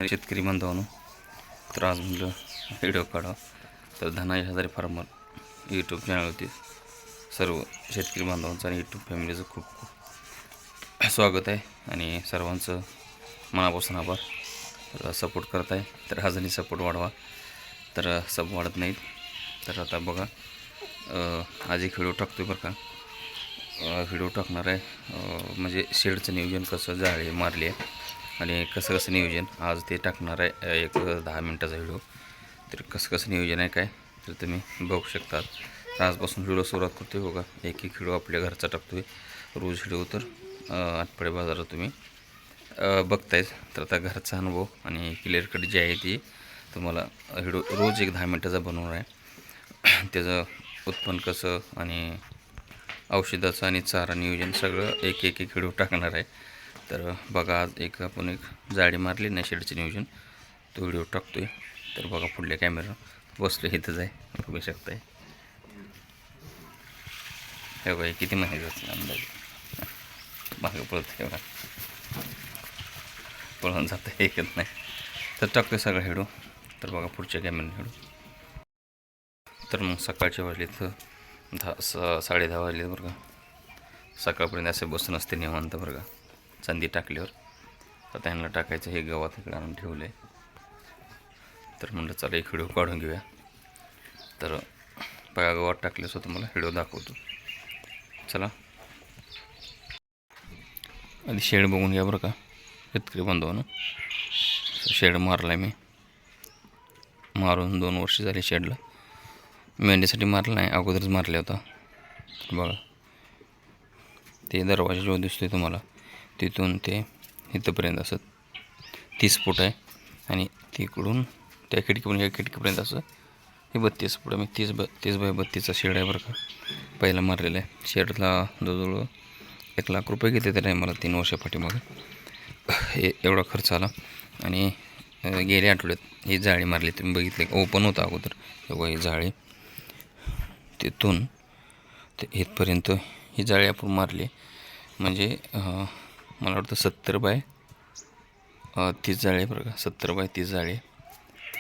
शेतकरी बांधवांनो, तर आज म्हणलं व्हिडिओ काढा. तर धनाजी हजारे फार्मर यूट्यूब चॅनलवरती सर्व शेतकरी बांधवांचं आणि यूट्यूब फॅमिलीचं खूप खूप स्वागत आहे आणि सर्वांचं मनापासून आभार. तर सपोर्ट करत आहे, तर अजूनही सपोर्ट वाढवा. तर सब वाढत नाहीत. तर आता बघा, आज एक व्हिडिओ टाकतो आहे बरं का. व्हिडिओ टाकणार आहे म्हणजे शेडचं नियोजन कसं जाळी मारली आहे आणि कसं कसं नियोजन आज ते टाकणार आहे. एक 10 मिनटाचा व्हिडिओ. तर कसं नियोजन आहे काय तर तुम्ही बघू शकता. आजपासून व्हिडिओ सुरुवात करतो आहे. बघा, एक व्हिडिओ आपल्या घरचा टाकतो आहे रोज व्हिडिओ. तर आठवडे बाजारात तुम्ही बघतायच. तर आता घरचा अनुभव आणि क्लिअर कट जे आहे ती तुम्हाला व्हिडिओ रोज एक 10 मिनटाचा बनवणार आहे. त्याचं उत्पन्न कसं आणि औषधाचं आणि चारा नियोजन सगळं एक व्हिडिओ टाकणार आहे. तर बघा, आज आपण एक जाळी मारली नाही शेडचे नियोजन, तो व्हिडिओ टाकतो आहे. तर बघा, पुढल्या कॅमेरा बसलो इथंच आहे, बघू शकताय. हे बघा, किती माहिती अंदाज मागं पळत आहे, पळून जातं ऐकत नाही. तर टाकतो सगळं व्हिडिओ. तर बघा पुढच्या कॅमेरा व्हिडिओ. तर मग सकाळचे वाजले तर 10-10:30 वाजले बरं का. सकाळपर्यंत असे बसून असते निवांत बरं का. चांदी टाकल्यावर तर त्यांना टाकायचं हे गव्हात इकडे आणून ठेवलं आहे. तर म्हणलं चला एक व्हिडिओ काढून घेऊया. तर बघा, गव्हात टाकल्यास तुम्हाला व्हिडिओ दाखवतो. चला आधी शेड बघून घ्या बरं का शेतकरी बांधवानं. शेड मारला आहे मी, मारून 2 वर्ष झाली शेडला. मेंढीसाठी मारला नाही, अगोदरच मारला होता. बघा, ते दरवाजा जो दिसतोय तुम्हाला तिथून ते इथंपर्यंत असं 30 फूट आहे आणि तिकडून त्या खिडकीपर्यंत या खिडकीपर्यंत असं हे 32 फूट. मी 30 बाय 32चा शेड आहे बरं का. पहिला मारलेला आहे. शेडला जवळजवळ 1 लाख रुपये घेते त्या टायमाला 3 वर्षापाठीमागे. हे एवढा खर्च आला. आणि गेल्या आठवड्यात ही जाळी मारली, तुम्ही बघितले, ओपन होता अगोदर. तेव्हा ही जाळी तिथून ते इथपर्यंत ही जाळी आपण मारली. म्हणजे मला वाटतं 70 बाय 30 जाळी आहे बरं का. 70 बाय 30 जाळी आहे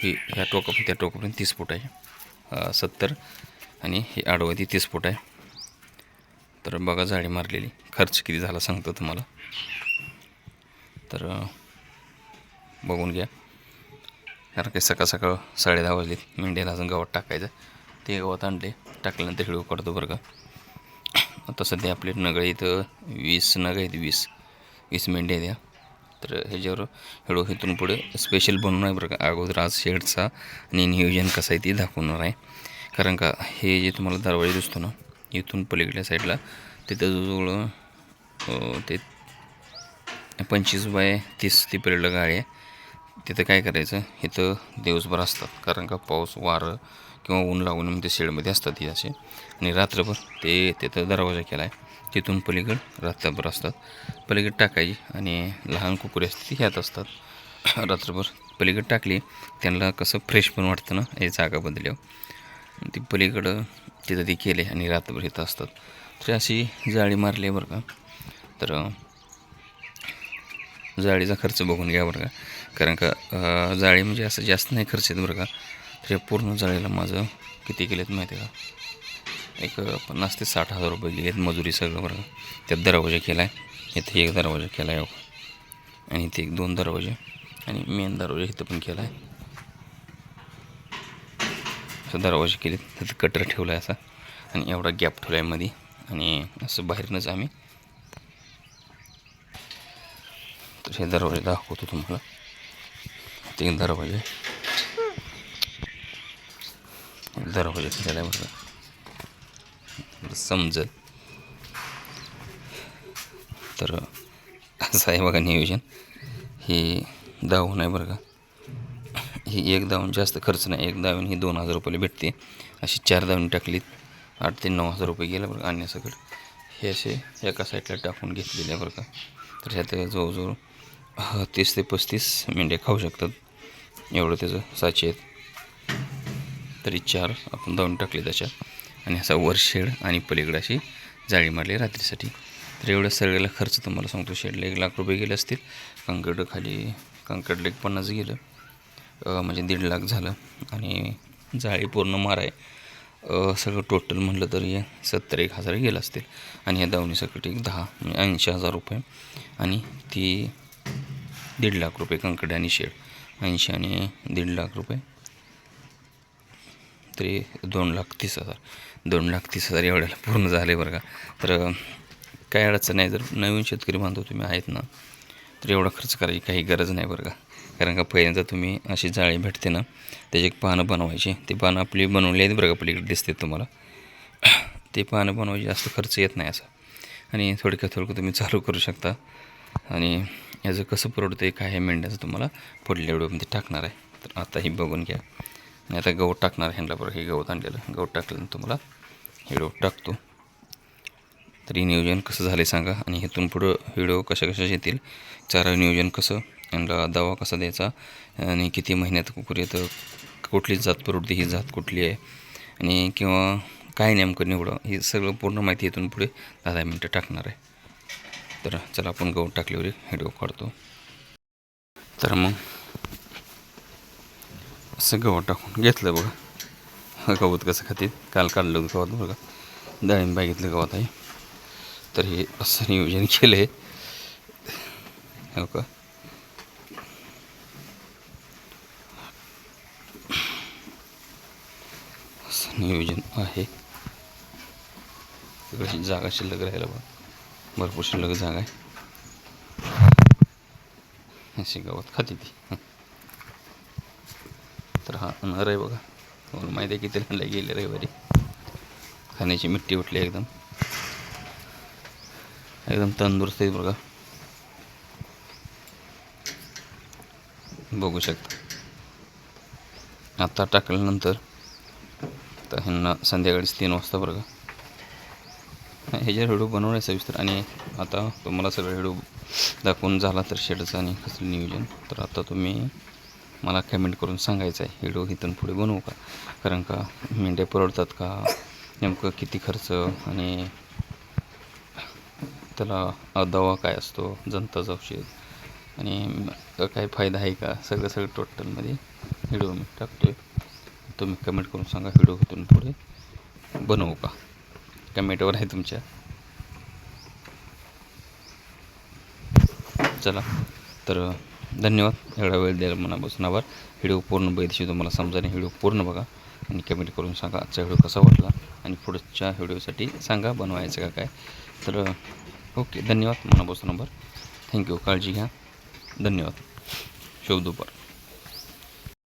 ही. ह्या टोकापर्यंत त्या टोकापर्यंत 30 फूट आहे. 70 आणि हे आडवं ती 30 फूट आहे. तर बघा जाळी मारलेली. खर्च किती झाला सांगतो तुम्हाला. तर बघून घ्या. कारण काही सकाळ 10:30 वाजले. मेंढ्याला अजून गवत टाकायचं. ते गवत आणले, टाकल्यानंतर व्हिडिओ काढतो बरं का. आता सध्या आपले नगळे इथं 20 नग आहेत. 20 मेंढ्या द्या. तर ह्याच्यावर व्हिडिओ इथून पुढे स्पेशल बनवून आहे बरं का. अगोदर आज शेडचा आणि नियोजन कसं आहे ते दाखवणार आहे. कारण का हे जे तुम्हाला दरवाजा दिसतो ना, इथून पलीकडल्या साईडला तिथं जवळजवळ ते 25 बाय 30 ती पलीकडलं गाडी आहे. तिथं काय करायचं, इथं दिवसभर असतात. कारण का पाऊस वारं किंवा ऊन लागून ते शेडमध्ये असतात ही असे. आणि रात्रभर ते तिथं दरवाजा केला आहे. तिथून पलीकडं रात्रभर असतात. पलीकडे टाकायची आणि लहान कुकुरी असते ती ह्यात असतात रात्रभर. पलीकडे टाकली त्यांना कसं फ्रेश पण वाटतं ना, हे जागा बदल्यावर. ती पलीकडं तिथं ती केले आणि रात्रभर इथं असतात. तर अशी जाळी मारली बरं का. तर जाळीचा खर्च बघून घ्या बरं का. कारण का जाळी म्हणजे असं जास्त नाही खर्च येत बरं का. तर या पूर्ण जाळीला माझं किती गेलेत माहिती आहे का, एक 50 ते 60 हजार रुपये गेलेत मजुरी सगळं बरं का. त्यात दरवाजा केला आहे. इथे एक दरवाजा केला आहे आणि इथे 1-2 दरवाजे आणि मेन दरवाजा इथं पण केला आहे. असं दरवाजे केलेत. तिथं कटर ठेवला आहे असा आणि एवढा गॅप ठेवला आहे मध्ये. आणि असं बाहेरनंच आम्ही तर हे दरवाजे दाखवतो तुम्हाला. 3 दरवाजे केलेला आहे बरं समजेल. तर असं आहे बघा नियोजन. हे दावून आहे बरं का. ही एक दावून जास्त खर्च नाही. एक दावून ही 2000 रुपयाला भेटते. अशी 4 दावणी टाकलीत 8 ते 9 हजार रुपये गेलं बरं का आणण्यासकट. हे असे एका साईडला टाकून घेतलेले आहे बरं का. तर ह्यात जवळजवळ 30 ते 35 मेंढ्या खाऊ शकतात. एवढं त्याचं साचे आहेत. तरी 4 आपण दावून टाकले त्याच्यात आणि असा वर शेड आणि पलीकडे अशी जाळी मारली रात्रीसाठी. तर एवढ्या सगळ्याला खर्च तुम्हाला सांगतो. शेडला 1 लाख रुपये गेले असतील. कंकड खाली कंकड लेक 50 गेलं, म्हणजे 1.5 लाख झालं. आणि जाळी पूर्ण माराय सगळं टोटल म्हटलं तरी 70-1,000 गेलं असतील. आणि ह्या दावणीसकट एक 10 म्हणजे 80,000 रुपये. आणि ती 1.5 लाख रुपये कंकड आणि शेड. 80 आणि 1.5 लाख रुपये तरी 2,30,000. 2,30,000 एवढ्याला पूर्ण झाले बरं का. तर काय अडचण नाही. जर नवीन शेतकरी बांधव तुम्ही आहेत ना, तर एवढा खर्च करायची काही गरज नाही बरं का. कारण का पहिल्यांदा तुम्ही अशी जाळी भेटते ना, त्याची एक पानं बनवायची. ते पानं आपली बनवली आहेत बरं का, पलीकडे दिसते तुम्हाला. ते पानं बनवायची जास्त खर्च येत नाही असा. आणि थोडक्यात तुम्ही चालू करू शकता. आणि याचं कसं परवडतं आहे काय हे मेंढ्याचं तुम्हाला पुढल्या व्हिडिओमध्ये टाकणार आहे. तर आता ही बघून घ्या. आणि आता गवत टाकणार ह्यांना बरं. हे गवत आणलेलं गवत टाकलं तुम्हाला व्हिडिओ टाकतो. तरी नियोजन कसं झालं सांगा. आणि इथून पुढं व्हिडिओ कशा येतील, चारा नियोजन कसं, यांना दवा कसा द्यायचा, आणि किती महिन्यात कुकुर येतं, कुठली जात परवडते, ही जात कुठली आहे, आणि किंवा काय नेमकं निवडं, ही सगळं पूर्ण माहिती इथून पुढे 10 मिनटं टाकणार आहे. तर चला आपण गवत टाकल्यावर व्हिडिओ काढतो. तर मग असं गवत टाकून घेतलं बघा. गवत कसं खाते, काल काढलं होतं गवत बघा. डाळिंब बागेतलं गवत आहे. तर हे असं नियोजन केलं आहे हो का. असं नियोजन आहे. तिकडची जागा शिल्लक राहायला बघा, भरपूर शिल्लक जागा आहे. अशी गवत खाते ती. तर हा नर आहे बघा. मला माहिती आहे किती लहान गेले रविवारी. खाण्याची मिट्टी उठली एकदम तंदुरुस्त आहे बघा. बघू शकता. आता टाकल्यानंतर तर ह्यांना संध्याकाळीच 3 वाजता बरं का. ह्याच्यावर व्हिडिओ बनवणे सविस्तर. आणि आता तुम्हाला सगळं व्हिडिओ दाखवून झाला तर शेडचं आणि कसं नियोजन. तर आता तुम्ही मला कमेंट करून सांगायचं आहे व्हिडिओ इथून पुढे बनवू का. कारण का मेंढ्या परवडतात का, नेमकं किती खर्च, आणि त्याला दवा काय असतो, जंताचं औषध, आणि काय फायदा आहे का, सगळं टोटलमध्ये व्हिडिओ मी टाकतो आहे. तुम्ही कमेंट करून सांगा व्हिडिओ इथून पुढे बनवू का. कमेंटवर आहे तुमच्या. चला तर धन्यवाद. एवढा वेळ द्यायला मनापासून आभार. व्हिडिओ पूर्ण बघितल्याशिवाय तुम्हाला समजा नाही. व्हिडिओ पूर्ण बघा आणि कमेंट करून सांगा आजचा व्हिडिओ कसा वाटला, आणि पुढच्या व्हिडिओसाठी सांगा बनवायचं का काय. तर ओके, धन्यवाद मनापासून आभार. थँक्यू. काळजी घ्या. धन्यवाद. शुभ दुपार.